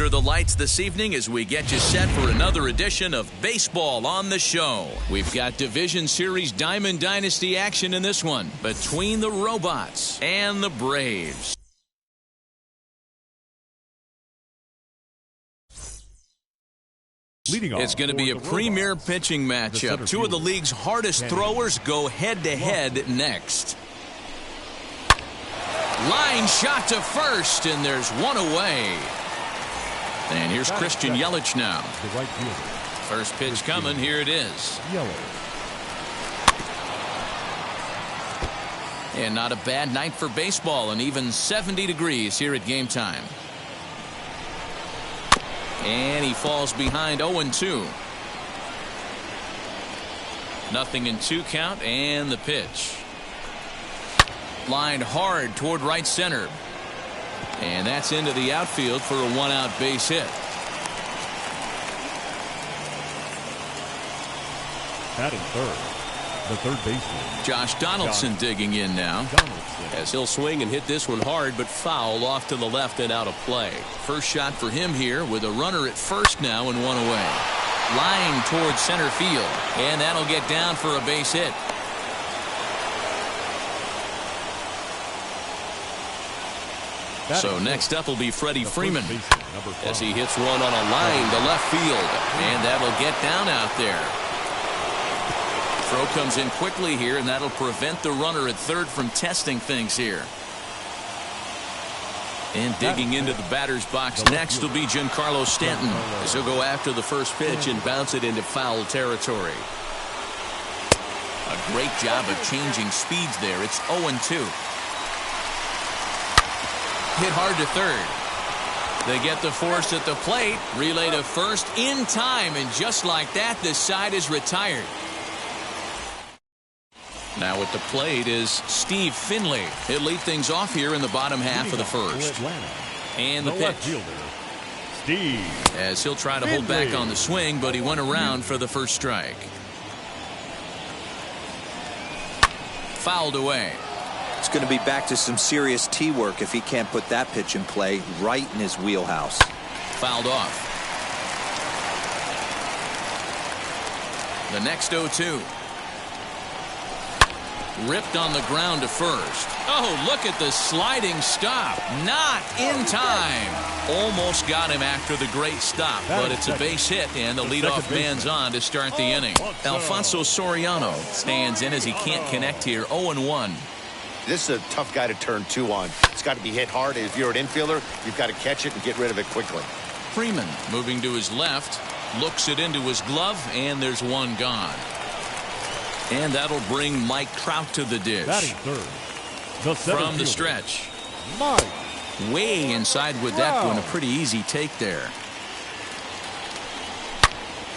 under the lights this evening as we get you set for another edition of Baseball on the Show. We've got Division Series Diamond Dynasty action in this one between the Robots and the Braves. It's going to be a premier pitching matchup. Two of the league's hardest throwers go head-to-head next. Line shot to first, and there's one away. And here's Christian Yelich now. First pitch coming. Here it is. And not a bad night for baseball, and even 70 degrees here at game time. And he falls behind 0-2. Nothing in 2 count, and the pitch. Lined hard toward right center. And that's into the outfield for a 1-out base hit. Batting third, the third baseman. Josh Donaldson digging in now. As he'll swing and hit this one hard, but foul off to the left and out of play. First shot for him here with a runner at first now and one away. Line towards center field. And that'll get down for a base hit. So next up will be Freddie Freeman as he hits one on a line to left field. And that'll get down out there. Throw comes in quickly here, and that'll prevent the runner at third from testing things here. And digging into the batter's box next will be Giancarlo Stanton as he'll go after the first pitch and bounce it into foul territory. A great job of changing speeds there. It's 0-2. Hit hard to third. They get the force at the plate. Relay to first in time, and just like that, this side is retired. Now at the plate is Steve Finley. He'll lead things off here in the bottom half of the first. And the pitch. Steve. As he'll try to hold back on the swing, but he went around for the first strike. Fouled away. It's going to be back to some serious tee work if he can't put that pitch in play right in his wheelhouse. Fouled off. The next 0-2. Ripped on the ground to first. Oh, look at the sliding stop. Not in time. Almost got him after the great stop, but it's a base hit, and the leadoff man's on to start the inning. Alfonso Soriano stands in as he can't connect here. 0-1. This is a tough guy to turn 2 on. It's got to be hit hard. If you're an infielder, you've got to catch it and get rid of it quickly. Freeman moving to his left, looks it into his glove, and there's one gone. And that'll bring Mike Trout to the dish. Batting third, from the stretch. Mike. Way inside with that one. A pretty easy take there.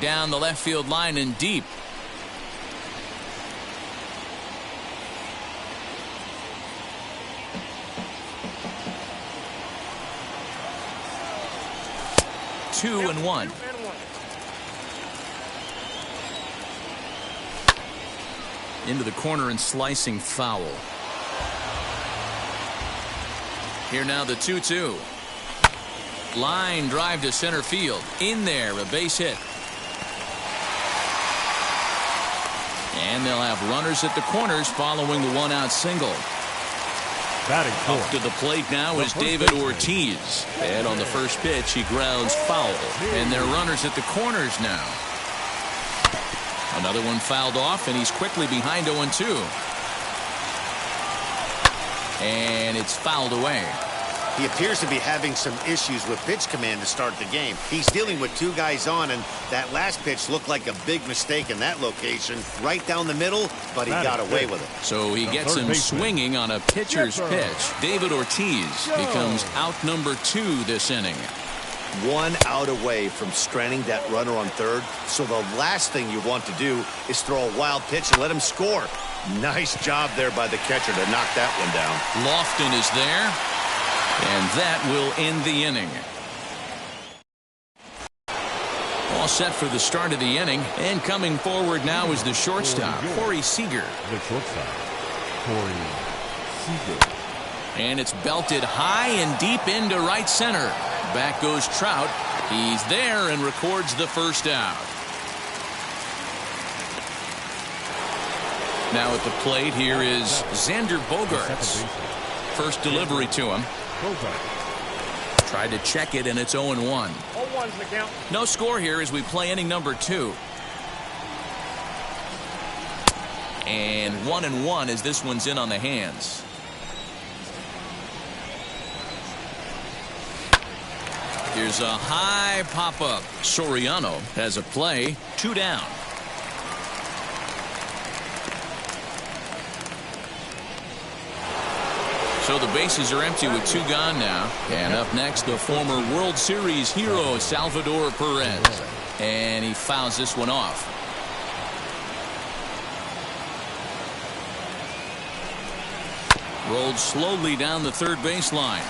Down the left field line and deep. Two and one. Into the corner and slicing foul. Here now the 2-2. Line drive to center field. In there, a base hit. And they'll have runners at the corners following the 1-out single. Up to the plate now is David Ortiz. And on the first pitch, he grounds foul. And they're runners at the corners now. Another one fouled off, and he's quickly behind 0-2. And it's fouled away. He appears to be having some issues with pitch command to start the game. He's dealing with 2 guys on, and that last pitch looked like a big mistake in that location. Right down the middle, but he got away with it. So he gets him swinging on a pitcher's pitch. David Ortiz becomes out number 2 this inning. 1 out away from stranding that runner on third. So the last thing you want to do is throw a wild pitch and let him score. Nice job there by the catcher to knock that one down. Lofton is there, and that will end the inning. All set for the start of the inning, and coming forward now is the shortstop, Seeger. The shortstop, Seeger. And it's belted high and deep into right center. Back goes Trout. He's there and records the first out. Now at the plate, here is Xander Bogaerts. First delivery to him. Tried to check it, and it's 0-1. No score here as we play inning number 2. And 1-1 as this one's in on the hands. Here's a high pop-up. Soriano has a play. 2 down. So the bases are empty with 2 gone now. And up next, the former World Series hero, Salvador Perez. And he fouls this one off. Rolled slowly down the third baseline.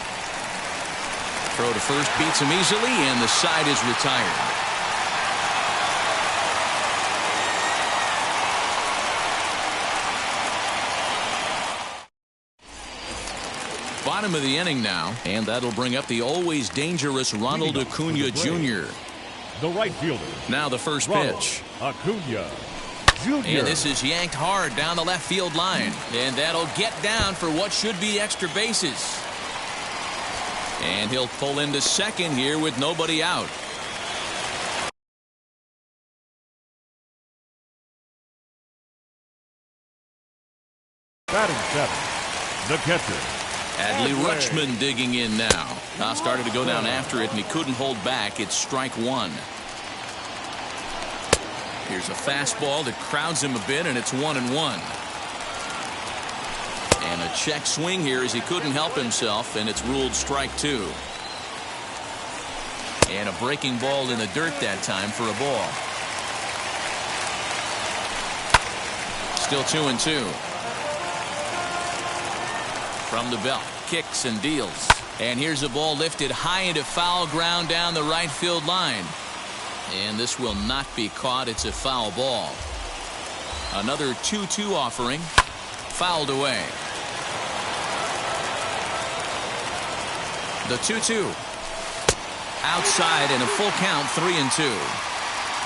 Throw to first beats him easily, and the side is retired. Bottom of the inning now, and that'll bring up the always dangerous Ronald Acuna Jr. The right fielder. Now the first pitch. Acuna Jr. And this is yanked hard down the left field line. And that'll get down for what should be extra bases. And he'll pull into second here with nobody out. Batting 7th, the catcher. Adlie Rutschman digging in now. Started to go down after it, and he couldn't hold back. It's strike 1. Here's a fastball that crowds him a bit, and it's 1-1. And a check swing here as he couldn't help himself, and it's ruled strike 2. And a breaking ball in the dirt that time for a ball. Still 2-2. From the belt, kicks and deals. And here's a ball lifted high into foul ground down the right field line. And this will not be caught. It's a foul ball. Another 2-2 offering. Fouled away. The 2-2. Outside and a full count, 3-2.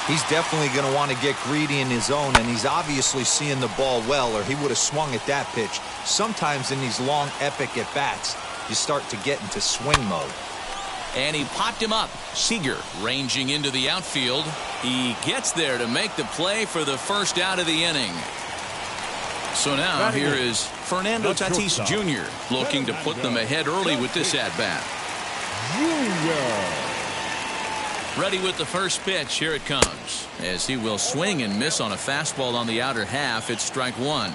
He's definitely going to want to get greedy in his zone, and he's obviously seeing the ball well, or he would have swung at that pitch. Sometimes in these long, epic at-bats, you start to get into swing mode. And he popped him up. Seeger ranging into the outfield. He gets there to make the play for the first out of the inning. So now here is Fernando Tatis Jr. looking to put them ahead early with this at-bat. Ready with the first pitch. Here it comes. As he will swing and miss on a fastball on the outer half. It's strike 1.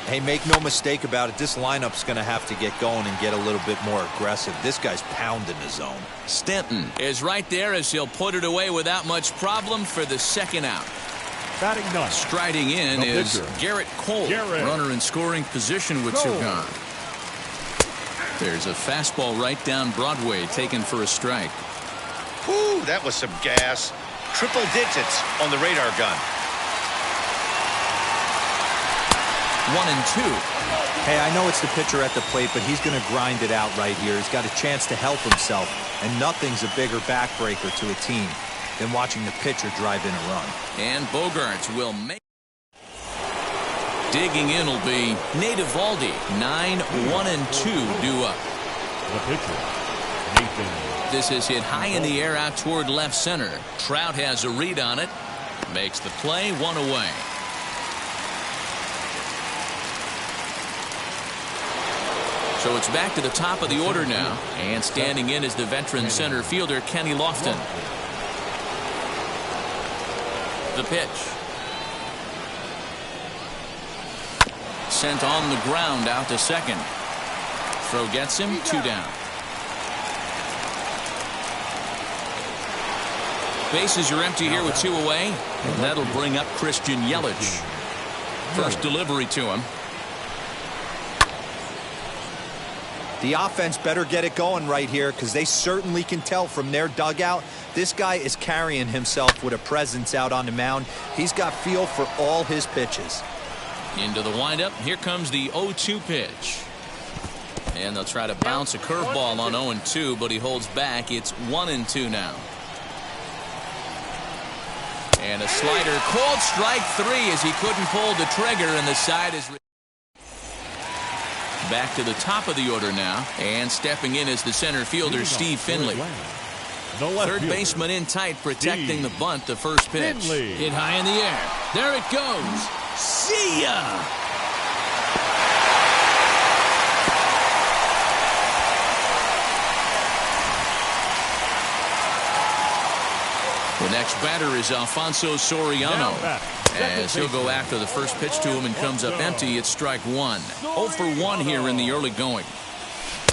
Hey, make no mistake about it. This lineup's going to have to get going and get a little bit more aggressive. This guy's pounding the zone. Stanton is right there as he'll put it away without much problem for the second out. Batting 9th. Striding in is Garrett Coleman. Runner in scoring position with 2 gone. There's a fastball right down Broadway taken for a strike. Ooh, that was some gas. Triple digits on the radar gun. 1-2. Hey, I know it's the pitcher at the plate, but he's going to grind it out right here. He's got a chance to help himself, and nothing's a bigger backbreaker to a team than watching the pitcher drive in a run. And Bogaerts will make. Digging in will be Nate Eovaldi. 9-1-2 due up. The pitcher, Nathan. This is hit high in the air out toward left center. Trout has a read on it. Makes the play, 1 away. So it's back to the top of the order now. And standing in is the veteran center fielder, Kenny Lofton. The pitch. Sent on the ground out to second. Throw gets him, 2 down. Bases are empty here with 2 away. And that'll bring up Christian Yelich. First delivery to him. The offense better get it going right here, because they certainly can tell from their dugout this guy is carrying himself with a presence out on the mound. He's got feel for all his pitches. Into the windup. Here comes the 0-2 pitch. And they'll try to bounce a curveball on 0-2, but he holds back. It's 1-2 now. And a slider, called strike 3 as he couldn't pull the trigger, and the side is back to the top of the order now. And stepping in is the center fielder, Steve Finley. Third baseman in tight, protecting the bunt, the first pitch. Hit high in the air. There it goes. See ya! The next batter is Alfonso Soriano. As he'll go after the first pitch to him and comes up empty, it's strike 1. 0 for 1 here in the early going.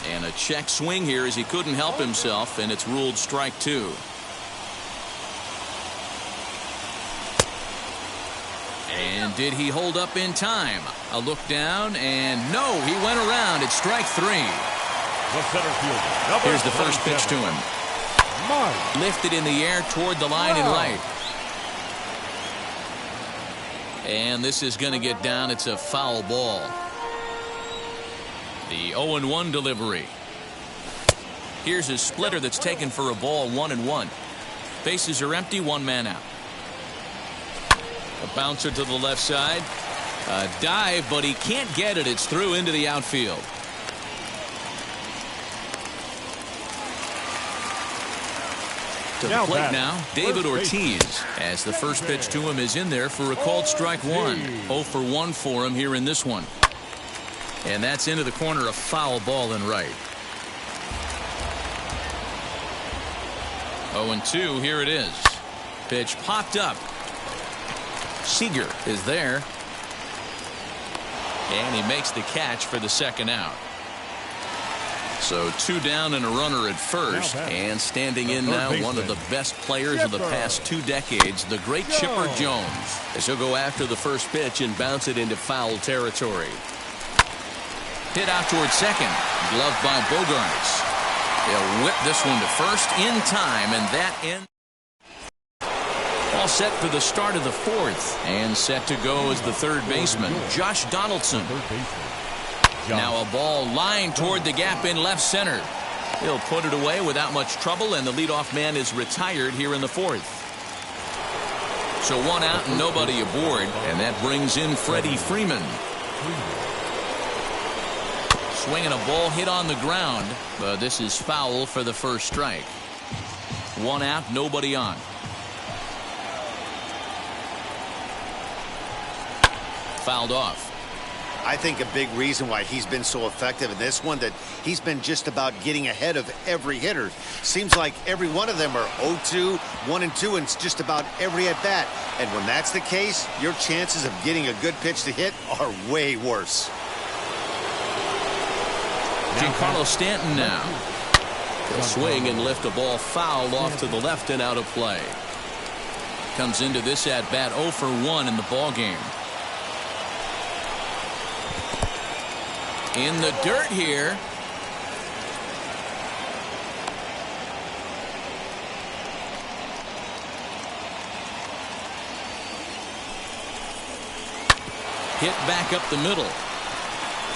And a check swing here as he couldn't help himself, and it's ruled strike 2. And did he hold up in time? A look down, and no, he went around. It's strike 3. Here's the first pitch to him. Lifted in the air toward the line and right. And this is going to get down. It's a foul ball. The 0-1 delivery. Here's a splitter that's taken for a ball, 1-1. Bases are empty, 1 man out. A bouncer to the left side. A dive, but he can't get it. It's through into the outfield. To the plate now, David Ortiz, as the first pitch to him is in there for a called strike 1. 0 for 1 for him here in this one. And that's into the corner, a foul ball and right. 0-2, here it is. Pitch popped up. Seeger is there. And he makes the catch for the second out. So 2 down and a runner at first, and standing in now one of the best players of the past 2 decades, the great Chipper Jones, as he'll go after the first pitch and bounce it into foul territory. Hit out toward second, gloved by Bogarts. He'll whip this one to first in time, and that ends. All set for the start of the 4th, and set to go is the third baseman, Josh Donaldson. Now a ball lined toward the gap in left center. He'll put it away without much trouble, and the leadoff man is retired here in the 4th. So 1 out and nobody aboard, and that brings in Freddie Freeman. Swinging a ball hit on the ground, but this is foul for the first strike. 1 out, nobody on. Fouled off. I think a big reason why he's been so effective in this one, that he's been just about getting ahead of every hitter. Seems like every one of them are 0-2, 1-2, and just about every at bat. And when that's the case, your chances of getting a good pitch to hit are way worse. Giancarlo Stanton now. He'll swing and lift a ball foul off to the left and out of play. Comes into this at bat 0 for 1 in the ball game. In the dirt here. Hit back up the middle.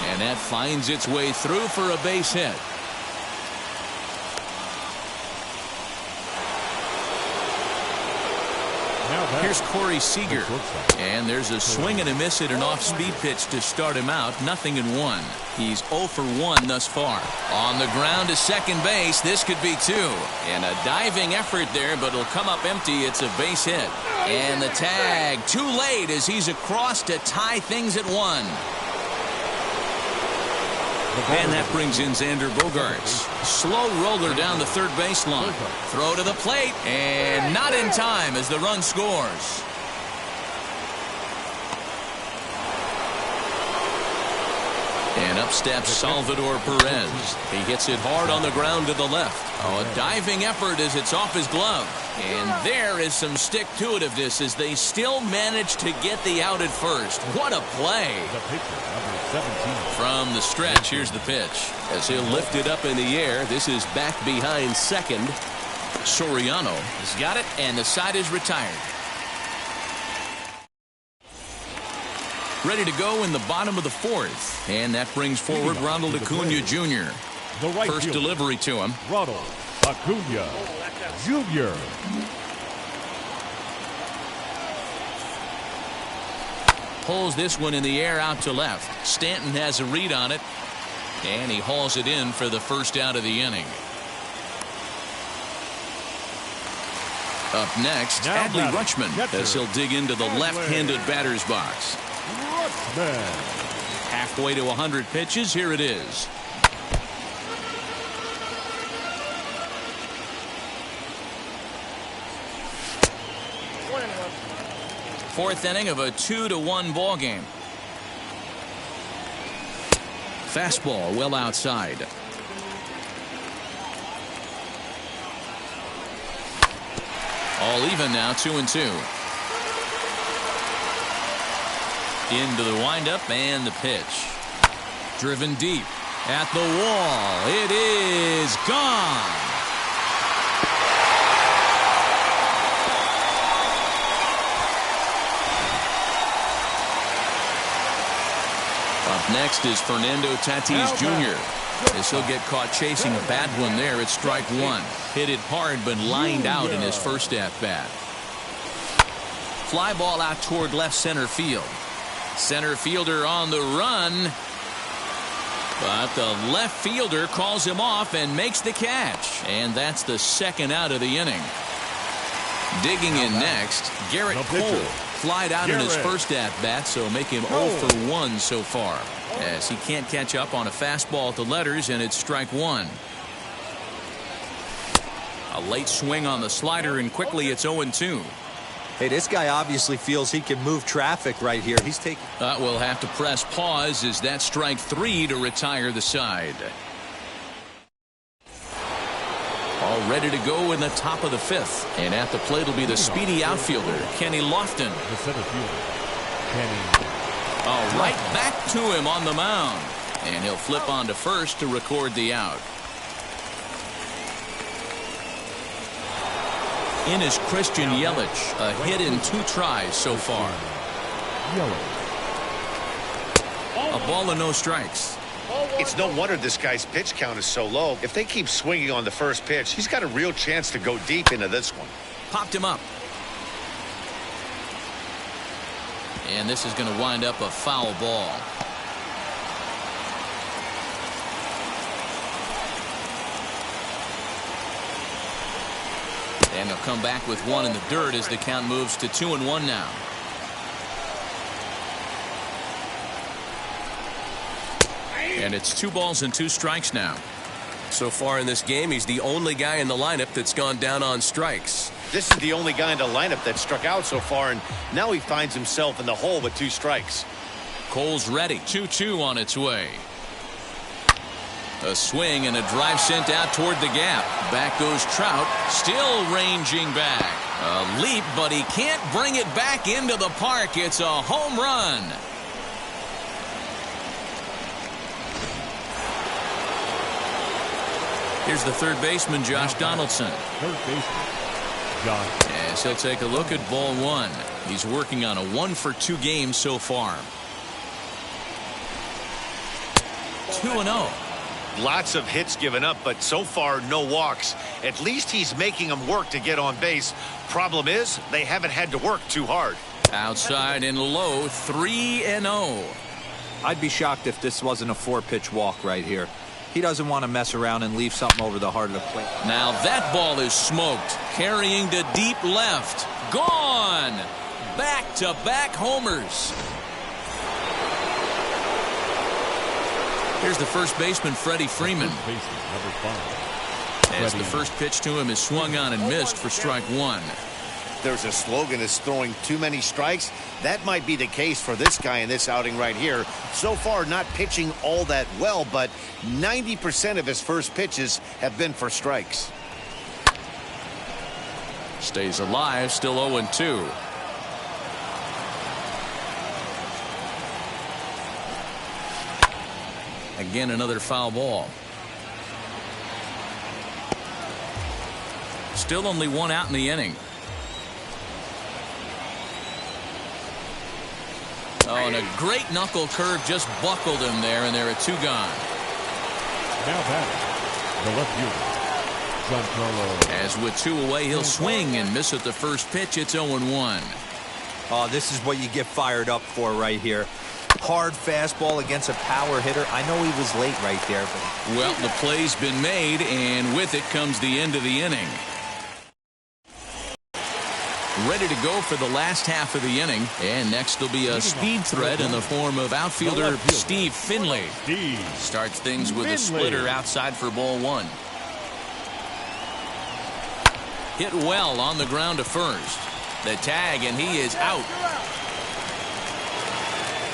And that finds its way through for a base hit. Here's Corey Seeger. And there's a swing and a miss at an off-speed pitch to start him out. 0-1. He's 0 for 1 thus far. On the ground to second base. This could be 2. And a diving effort there, but it'll come up empty. It's a base hit. And the tag too late as he's across to tie things at 1. And that brings in Xander Bogaerts. Slow roller down the third baseline. Throw to the plate, and not in time as the run scores. And up steps Salvador Perez. He hits it hard on the ground to the left. Oh, a diving effort as it's off his glove. And there is some stick-to-itiveness as they still manage to get the out at first. What a play. From the stretch, here's the pitch. As he'll lift it up in the air, this is back behind second. Soriano has got it, and the side is retired. Ready to go in the bottom of the fourth. And that brings forward Ronald Acuna Jr. First delivery to him. Ronald Acuna Jr. Pulls this one in the air out to left. Stanton has a read on it. And he hauls it in for the first out of the inning. Up next, Adlie Rutschman as he'll dig into the left-handed batter's box. Halfway to 100 pitches. Here it is. Fourth inning of a 2-1 ball game. Fastball well outside. All even now, 2-2. Into the windup and the pitch. Driven deep at the wall. It is gone. Up next is Fernando Tatis Jr. as he'll get caught chasing a bad one there at strike one. Hit it hard but lined out in his first at-bat. Fly ball out toward left center field. Center fielder on the run. But the left fielder calls him off and makes the catch. And that's the second out of the inning. Digging in next, Garrett Coleman. Flied out in his first at-bat, so make him 0 for 1 so far, as he can't catch up on a fastball at the letters, and it's strike one. A late swing on the slider, and quickly it's 0-2. Hey, this guy obviously feels he can move traffic right here. He's taking. We'll have to press pause as that strike three to retire the side. All ready to go in the top of the fifth. And at the plate will be the speedy outfielder, Kenny Lofton. The center fielder, Kenny. Right back to him on the mound. And he'll flip on to first to record the out. In is Christian Yelich. A hit in 2 tries so far. A ball and no strikes. It's no wonder this guy's pitch count is so low. If they keep swinging on the first pitch, he's got a real chance to go deep into this one. Popped him up. And this is going to wind up a foul ball. And they'll come back with one in the dirt as the count moves to 2-1 now. And it's 2 balls and 2 strikes now. So far in this game, he's the only guy in the lineup that's gone down on strikes. This is the only guy in the lineup that struck out so far, and now he finds himself in the hole with 2 strikes. Cole's ready. 2-2 on its way. A swing and a drive sent out toward the gap. Back goes Trout, still ranging back. A leap, but he can't bring it back into the park. It's a home run. Here's the third baseman, Josh Donaldson. Third baseman, Josh. As he'll take a look at ball one. He's working on a 1-for-2 game so far. 2-0. Lots of hits given up, but so far no walks. At least he's making them work to get on base. Problem is, they haven't had to work too hard. Outside and low, 3-0. I'd be shocked if this wasn't a 4-pitch walk right here. He doesn't want to mess around and leave something over the heart of the plate. Now that ball is smoked. Carrying to deep left. Gone. Back-to-back homers. Here's the first baseman, Freddie Freeman. Number 5. As the first pitch to him is swung on and missed for strike one. There's a slogan is throwing too many strikes. That might be the case for this guy in this outing right here. So far not pitching all that well, but 90% of his first pitches have been for strikes. Stays alive, still 0-2. Again, another foul ball. Still only 1 out in the inning. Oh, and a great knuckle curve just buckled him there, and there are 2 gone. Now batting, the left fielder, Giancarlo. As with 2 away, he'll swing and miss at the first pitch. It's 0-1. Oh, this is what you get fired up for right here. Hard fastball against a power hitter. I know he was late right there, but... Well, the play's been made, and with it comes the end of the inning. Ready to go for the last half of the inning, and next will be a speed threat in the form of outfielder Steve Finley. Starts things with a splitter outside for ball 1. Hit well on the ground to first. The tag, and he is out.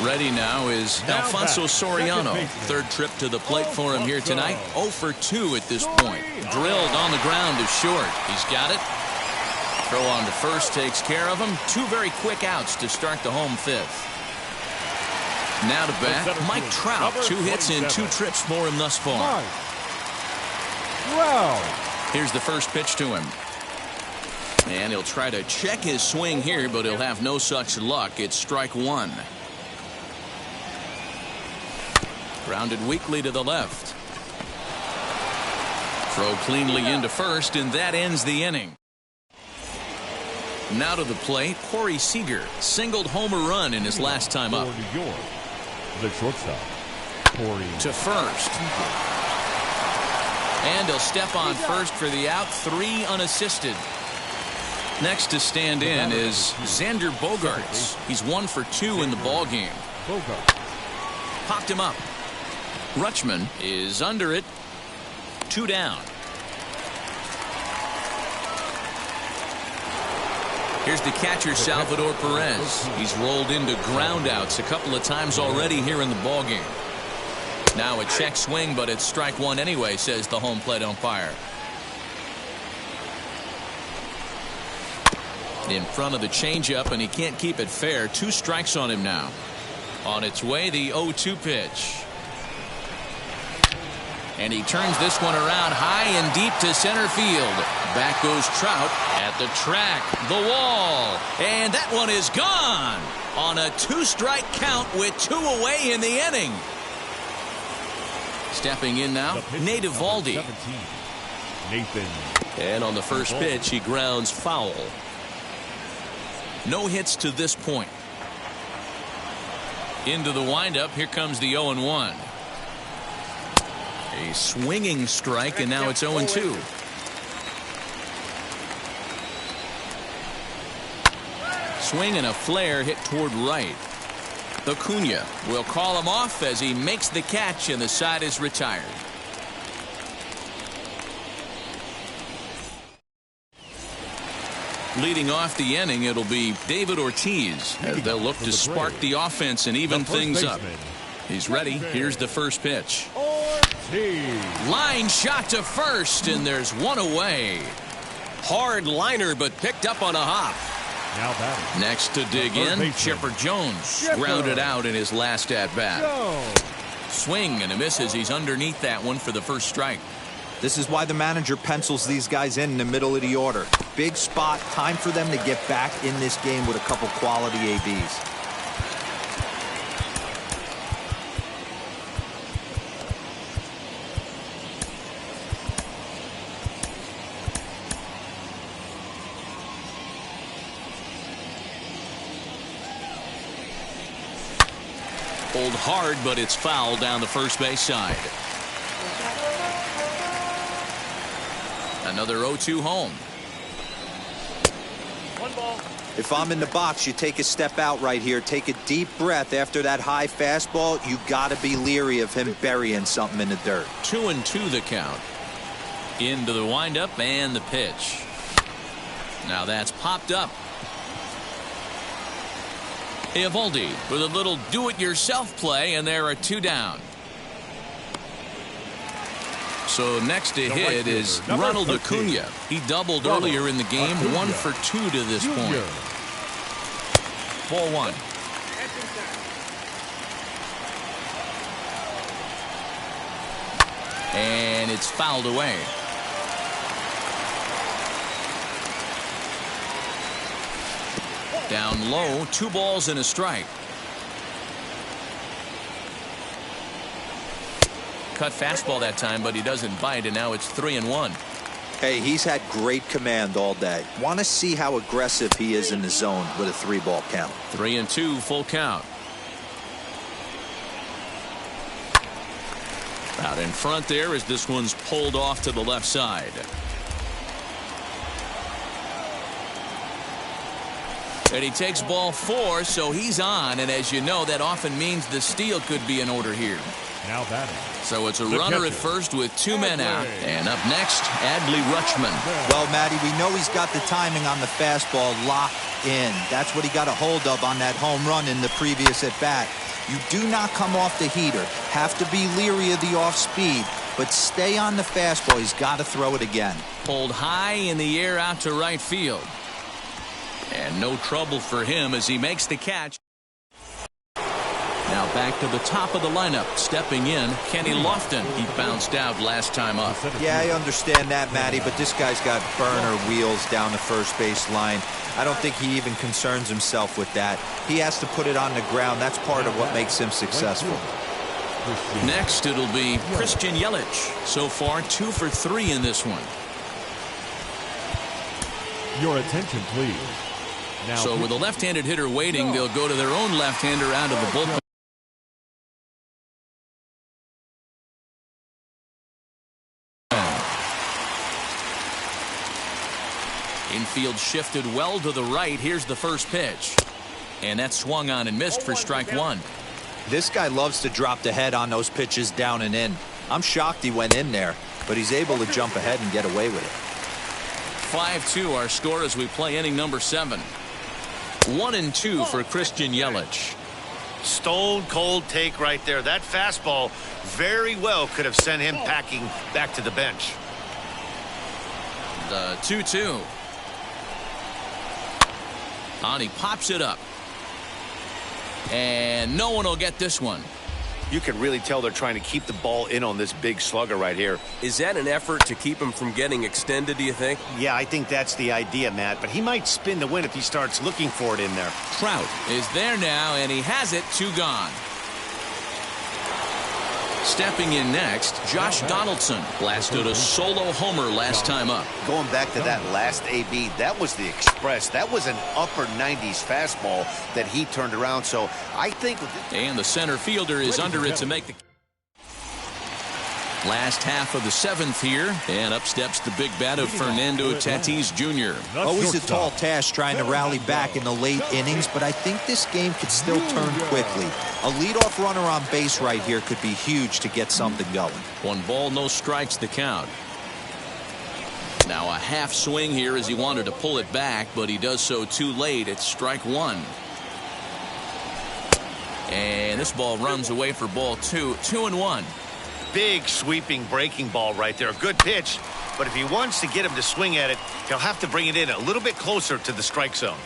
Ready now is Alfonso Soriano. 3rd trip to the plate for him here tonight. 0 for 2 at this point. Drilled on the ground to short. He's got it. Throw on to first takes care of him. 2 very quick outs to start the home 5th. Now to bat, Mike Trout. 2 hits in 2 trips for him thus far. Here's the first pitch to him. And he'll try to check his swing here, but he'll have no such luck. It's strike 1. Grounded weakly to the left. Throw cleanly into first, and that ends the inning. Now to the plate, Corey Seeger singled home a run in his last time up. New York, the shortstop, Corey. To first. And he'll step on first for the out. 3 unassisted. Next to stand in is Xander Bogaerts. He's 1 for 2 in the ballgame. Popped him up. Rutschman is under it. 2 down. Here's the catcher, Salvador Perez. He's rolled into groundouts a couple of times already here in the ballgame. Now a check swing, but it's strike 1 anyway, says the home plate umpire. In front of the changeup, and he can't keep it fair. 2 strikes on him now. On its way, the 0-2 pitch. And he turns this one around high and deep to center field. Back goes Trout at the track, the wall, and that one is gone on a 2-strike count with 2 away in the inning. Stepping in now, Nate Eovaldi. Nathan. And on the first pitch, he grounds foul. No hits to this point. Into the windup, here comes the 0-1. A swinging strike, and now it's 0-2. Swing and a flare hit toward right. Acuna will call him off as he makes the catch, and the side is retired. Leading off the inning, it'll be David Ortiz as they'll look to spark the offense and even things up. He's ready. Here's the first pitch. Line shot to first, and there's 1 away. Hard liner, but picked up on a hop. Next to dig in, Chipper Jones grounded out in his last at-bat. Swing and a miss as he's underneath that one for the first strike. This is why the manager pencils these guys in the middle of the order. Big spot, time for them to get back in this game with a couple quality ABs. Pulled hard, but it's foul down the first base side. Another 0-2 home. If I'm in the box, you take a step out right here. Take a deep breath after that high fastball. You got to be leery of him burying something in the dirt. 2-2 the count. Into the windup and the pitch. Now that's popped up. Eovaldi with a little do-it-yourself play, and there are 2 down. So next to hit is Ronald Acuna. He doubled earlier in the game, 1 for 2 to this point. Ball 1. And it's fouled away. Down low, 2 balls and a strike. cut fastball that time, but he doesn't bite, and now it's 3-1. Hey, he's had great command all day. Want to see how aggressive he is in the zone with a 3-ball count. 3-2, full count. Out in front there as this one's pulled off to the left side. And he takes ball 4, so he's on, and as you know, that often means the steal could be in order here. Now batting. So it's a runner at first with 2 men out. And up next, Adlie Rutschman. Well, Matty, we know he's got the timing on the fastball locked in. That's what he got a hold of on that home run in the previous at-bat. You do not come off the heater. Have to be leery of the off-speed, but stay on the fastball. He's got to throw it again. Pulled high in the air out to right field. And no trouble for him as he makes the catch. Now back to the top of the lineup. Stepping in, Kenny Lofton. He bounced out last time up. Yeah, I understand that, Matty, but this guy's got burner wheels down the first base line. I don't think he even concerns himself with that. He has to put it on the ground. That's part of what makes him successful. Next, it'll be Christian Yelich. So far, 2 for 3 in this one. Your attention, please. Now, so with a left-handed hitter waiting, they'll go to their own left-hander out of the bullpen. Infield shifted well to the right. Here's the first pitch. And that swung on and missed for strike 1. This guy loves to drop the head on those pitches down and in. I'm shocked he went in there, but he's able to jump ahead and get away with it. 5-2 our score as we play inning number 7. 1-2 for Christian Yelich. Stone cold take right there. That fastball very well could have sent him packing back to the bench. The 2-2. And he pops it up. And no one will get this one. You can really tell they're trying to keep the ball in on this big slugger right here. Is that an effort to keep him from getting extended, do you think? Yeah, I think that's the idea, Matt. But he might spin the win if he starts looking for it in there. Trout is there now, and he has it. 2 gone. Stepping in next, Josh Donaldson blasted a solo homer last time up. Going back to that last AB, that was the express. That was an upper 90s fastball that he turned around. So I think... And the center fielder is under it to make the... Last half of the 7th here, and up steps the big bat of Fernando Tatis Jr. Always a tall task trying to rally back in the late innings, but I think this game could still turn quickly. A leadoff runner on base right here could be huge to get something going. 1 ball, no strikes the count. Now a half swing here as he wanted to pull it back, but he does so too late. It's strike 1. And this ball runs away for ball 2. 2-1. Big sweeping breaking ball right there. Good pitch, but if he wants to get him to swing at it, he'll have to bring it in a little bit closer to the strike zone.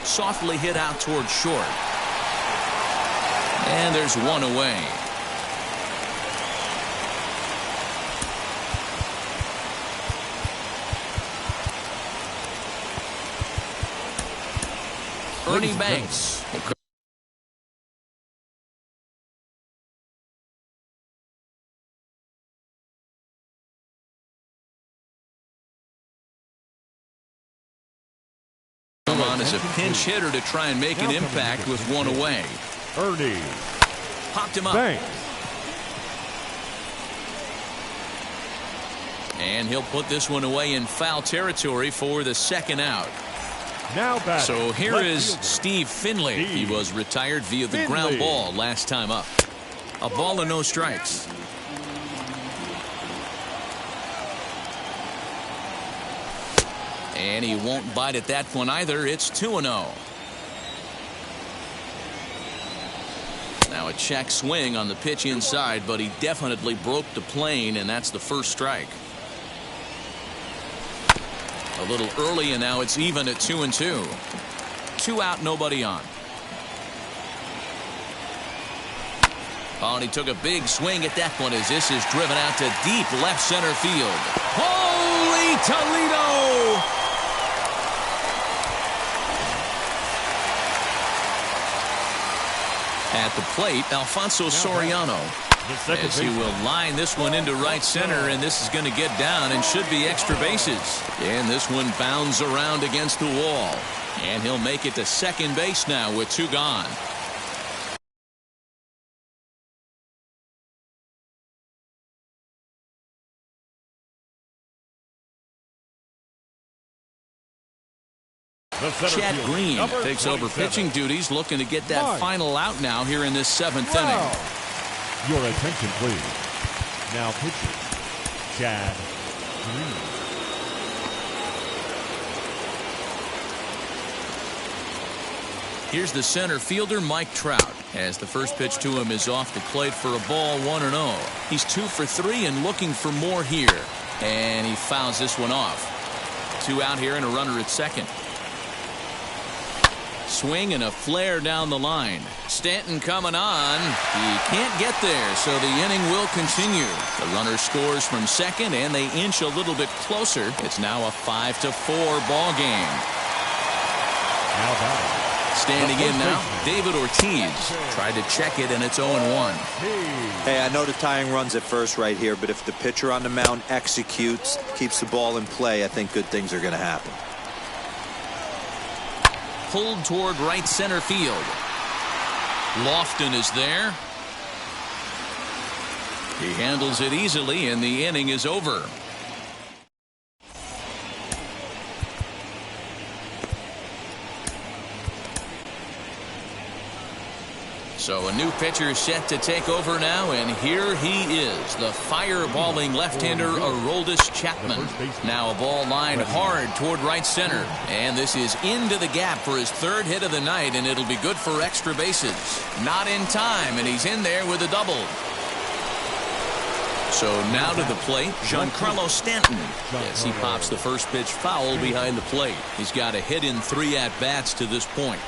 Softly hit out towards short. And there's 1 away. Ernie Banks. On as a pinch hitter to try and make an impact with 1 away. Ernie popped him up. Banks. And he'll put this one away in foul territory for the 2nd out. Now back. So here is Steve Finley. He was retired via the ground ball last time up. A ball and no strikes. And he won't bite at that one either. It's 2-0. Now a check swing on the pitch inside, but he definitely broke the plane, and that's the first strike. A little early, and now it's even at 2-2. 2 out, nobody on. Oh, and he took a big swing at that one as this is driven out to deep left center field. Holy Toledo! At the plate, Alfonso Soriano, as he will line this one into right center, and this is going to get down and should be extra bases. And this one bounds around against the wall, and he'll make it to second base now with 2 gone. Chad Green takes over pitching duties, looking to get that final out now here in this 7th inning. Your attention, please. Now pitching, Chad Green. Here's the center fielder, Mike Trout, as the first pitch to him is off the plate for a ball, 1-0. He's 2 for 3 and looking for more here, and he fouls this one off. 2 out here and a runner at second. Swing and a flare down the line. Stanton coming on. He can't get there, so the inning will continue. The runner scores from second, and they inch a little bit closer. It's now a 5-4 ball game. Standing in now, David Ortiz. Tried to check it, and it's 0-1. Hey, I know the tying run's at first right here, but if the pitcher on the mound executes, keeps the ball in play, I think good things are going to happen. Pulled toward right center field. Lofton is there. He handles it easily, and the inning is over. So a new pitcher set to take over now, and here he is, the fireballing left-hander Aroldis Chapman. Now a ball lined hard toward right center, and this is into the gap for his 3rd hit of the night, and it'll be good for extra bases. Not in time, and he's in there with a double. So now to the plate, Giancarlo Stanton, as he pops the first pitch foul behind the plate. He's got a hit in 3 at-bats to this point.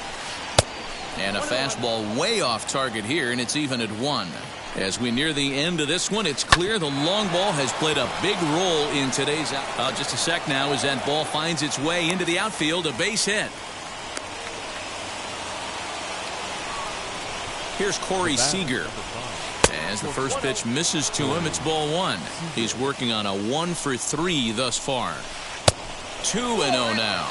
And a fastball way off target here, and it's even at 1. As we near the end of this one, it's clear the long ball has played a big role in today's just a sec now as that ball finds its way into the outfield, a base hit. Here's Corey Seeger. As the first pitch misses to him, it's ball 1. He's working on a 1 for 3 thus far. 2-0 now.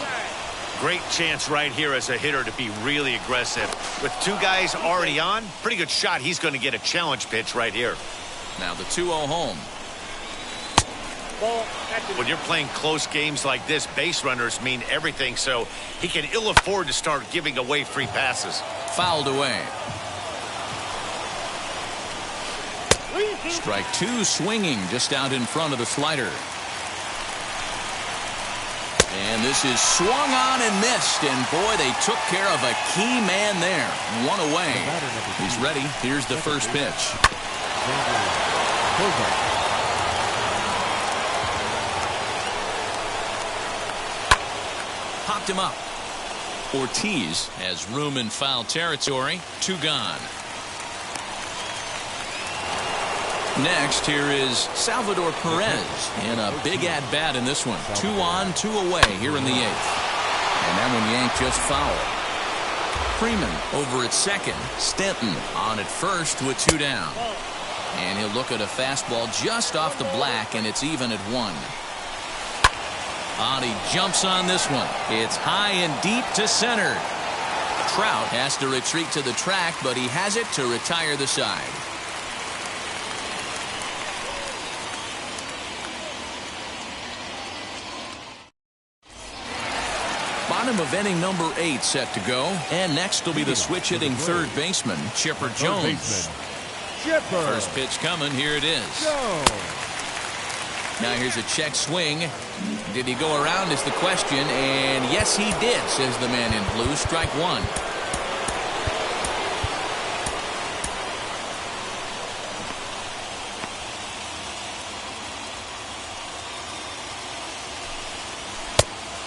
Great chance right here as a hitter to be really aggressive. With 2 guys already on, pretty good shot he's going to get a challenge pitch right here. Now the 2-0 home. When you're playing close games like this, base runners mean everything, so he can ill afford to start giving away free passes. Fouled away. Strike 2 swinging just out in front of the slider. And this is swung on and missed, and boy, they took care of a key man there. 1 away. He's ready. Here's the first pitch. Popped him up. Ortiz has room in foul territory. 2 gone. Next, here is Salvador Perez in a big at-bat in this one. 2 on, 2 away here in the 8th. And that one yanked just foul. Freeman over at second. Stanton on at first with 2 down. And he'll look at a fastball just off the black, and it's even at 1. He jumps on this one. It's high and deep to center. Trout has to retreat to the track, but he has it to retire the side. Bottom of inning number 8 set to go. And next will be the switch-hitting third baseman, Chipper Jones. First pitch coming. Here it is. Now here's a check swing. Did he go around is the question. And yes, he did, says the man in blue. Strike 1.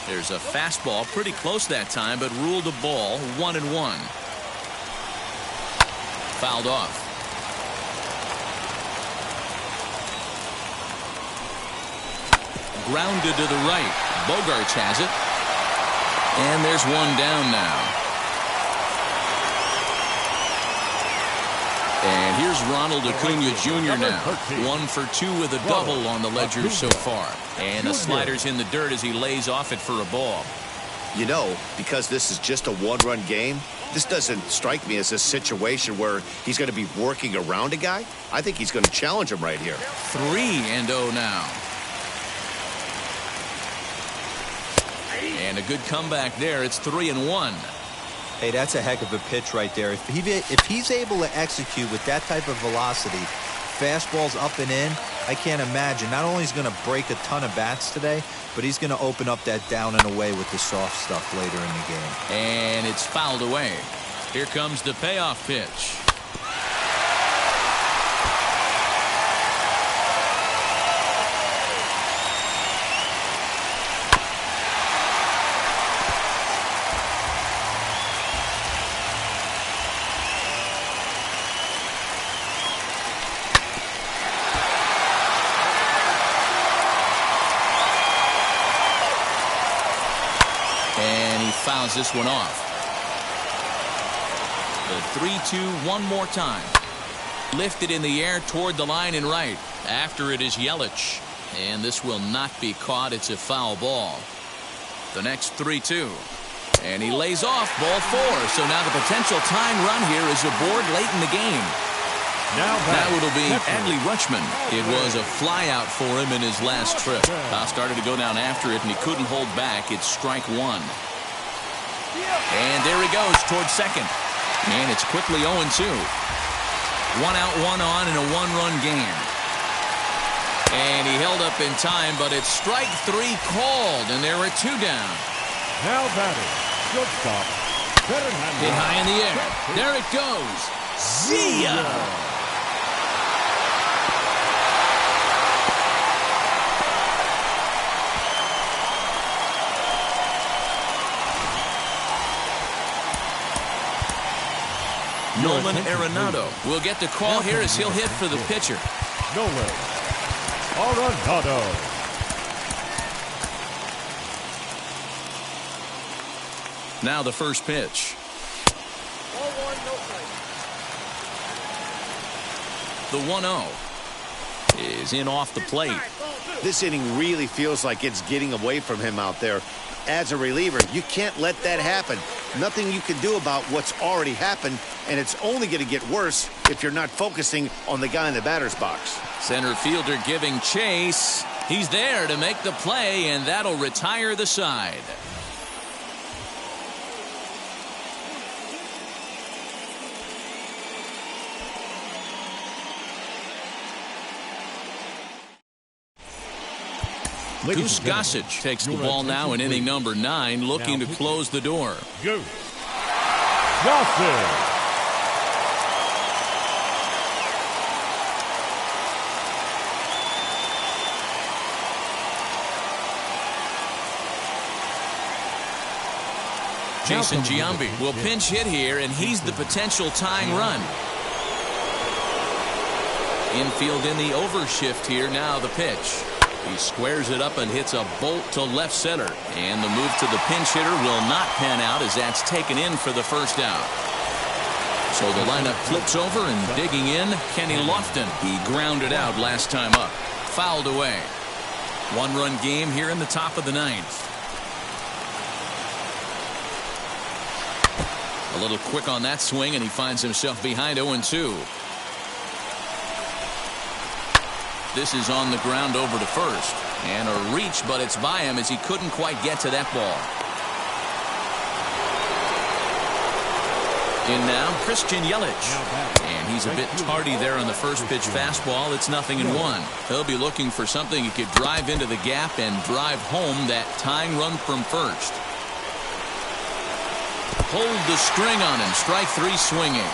There's a fastball pretty close that time, but ruled a ball. 1-1. Fouled off. Grounded to the right. Bogarts has it. And there's 1 down now. And here's Ronald Acuna Jr. now. 1 for 2 with a double on the ledger so far. And the slider's in the dirt as he lays off it for a ball. You know, because this is just a one-run game, this doesn't strike me as a situation where he's going to be working around a guy. I think he's going to challenge him right here. 3-0 now. And a good comeback there. It's 3-1. Hey, that's a heck of a pitch right there. If he's able to execute with that type of velocity, fastballs up and in, I can't imagine. Not only is he going to break a ton of bats today, but he's going to open up that down and away with the soft stuff later in the game. And it's fouled away. Here comes the payoff pitch. Fouls this one off. The 3-2 one more time. Lifted in the air toward the line and right. After it is Yelich. And this will not be caught. It's a foul ball. The next 3-2. And he lays off ball 4. So now the potential tying run here is aboard late in the game. Now it'll be Adlie Rutschman. It was a fly out for him in his last trip. Started to go down after it and he couldn't hold back. It's strike 1. And there he goes towards second. And it's quickly 0-2. 1 out, 1 on in a one-run game. And he held up in time, but it's strike 3 called, and there are 2 down. Now batting, shortstop, Fernando. Hit high in the air. There it goes. See ya! Nolan Arenado will get the call here as he'll hit for the pitcher. Nolan Arenado. Now the first pitch. The 1-0 is in off the plate. This inning really feels like it's getting away from him out there. As a reliever, you can't let that happen. Nothing you can do about what's already happened, and it's only going to get worse if you're not focusing on the guy in the batter's box. Center fielder giving chase. He's there to make the play, and that'll retire the side. Goose Gossage takes the ball now in inning number 9, looking to close the door. Goose Gossage. Jason Giambi will pinch hit here, and he's the potential tying run. Infield in the overshift here. Now the pitch. He squares it up and hits a bolt to left center. And the move to the pinch hitter will not pan out as that's taken in for the first out. So the lineup flips over, and digging in, Kenny Lofton. He grounded out last time up. Fouled away. One-run game here in the top of the 9th. A little quick on that swing, and he finds himself behind 0-2. This is on the ground over to first. And a reach, but it's by him as he couldn't quite get to that ball. In now, Christian Yelich. And he's a bit tardy there on the first pitch fastball. It's 0-1. He'll be looking for something he could drive into the gap and drive home that tying run from first. Pulled the string on him. Strike 3 swinging.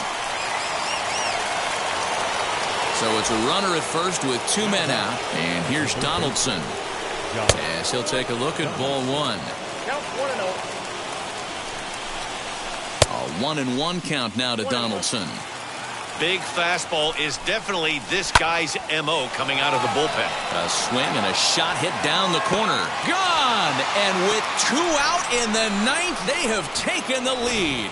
So it's a runner at first with 2 men out. And here's Donaldson. As he'll take a look at ball 1. A 1-1 count now to Donaldson. Big fastball is definitely this guy's MO coming out of the bullpen. A swing and a shot hit down the corner. Gone! And with 2 out in the 9th, they have taken the lead.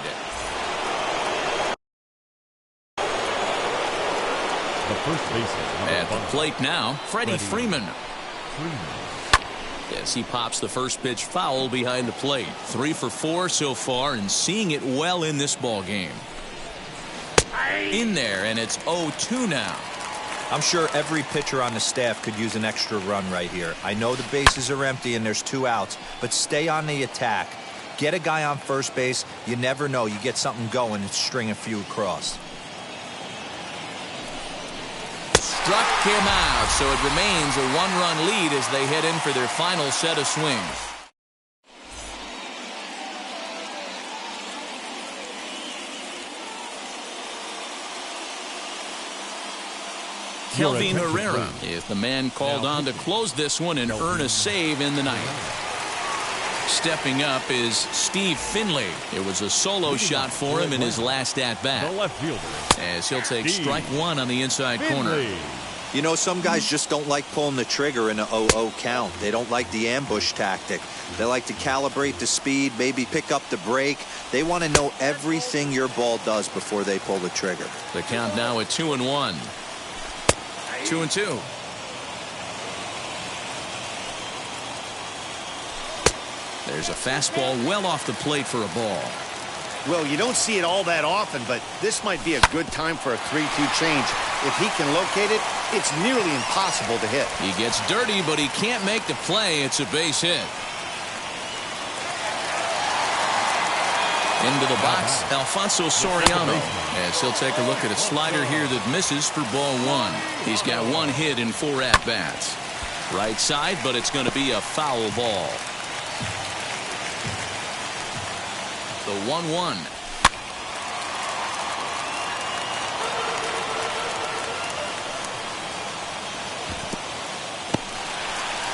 The first baseman. At the plate now, Freddie Freeman. Yes, he pops the first pitch foul behind the plate. 3 for 4 so far and seeing it well in this ball game. In there, and it's 0-2 now. I'm sure every pitcher on the staff could use an extra run right here. I know the bases are empty and there's 2 outs, but stay on the attack. Get a guy on first base. You never know. You get something going and string a few across. Struck him out, so it remains a 1-run lead as they head in for their final set of swings. Kelvin Herrera is the man called on to close this one and earn a save in the ninth. Stepping up is Steve Finley. It was a solo shot for him in his last at-bat. The left fielder. As he'll take strike 1 on the inside corner. You know, some guys just don't like pulling the trigger in a 0-0 count. They don't like the ambush tactic. They like to calibrate the speed, maybe pick up the break. They want to know everything your ball does before they pull the trigger. The count now at 2-1. 2-2. There's a fastball well off the plate for a ball. Well, you don't see it all that often, but this might be a good time for a 3-2 change. If he can locate it, it's nearly impossible to hit. He gets dirty, but he can't make the play. It's a base hit. Into the box, Alfonso Soriano, as he'll take a look at a slider here that misses for ball 1. He's got 1 hit in 4 at-bats. Right side, but it's going to be a foul ball. The 1-1.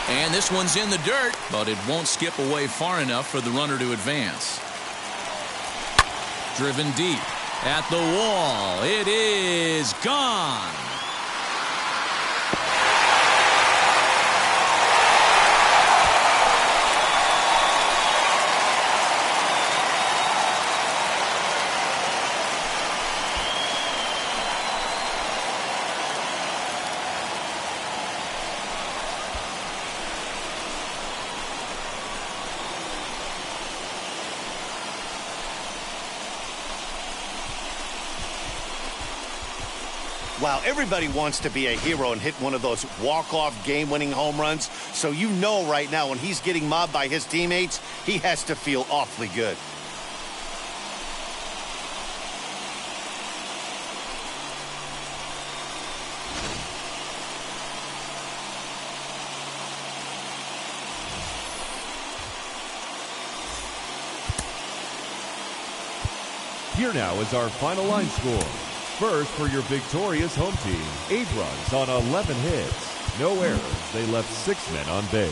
And this one's in the dirt, but it won't skip away far enough for the runner to advance. Driven deep at the wall. It is gone. Wow, everybody wants to be a hero and hit one of those walk-off game-winning home runs. So you know right now when he's getting mobbed by his teammates, he has to feel awfully good. Here now is our final line score. First, for your victorious home team, 8 runs on 11 hits. No errors. They left 6 men on base.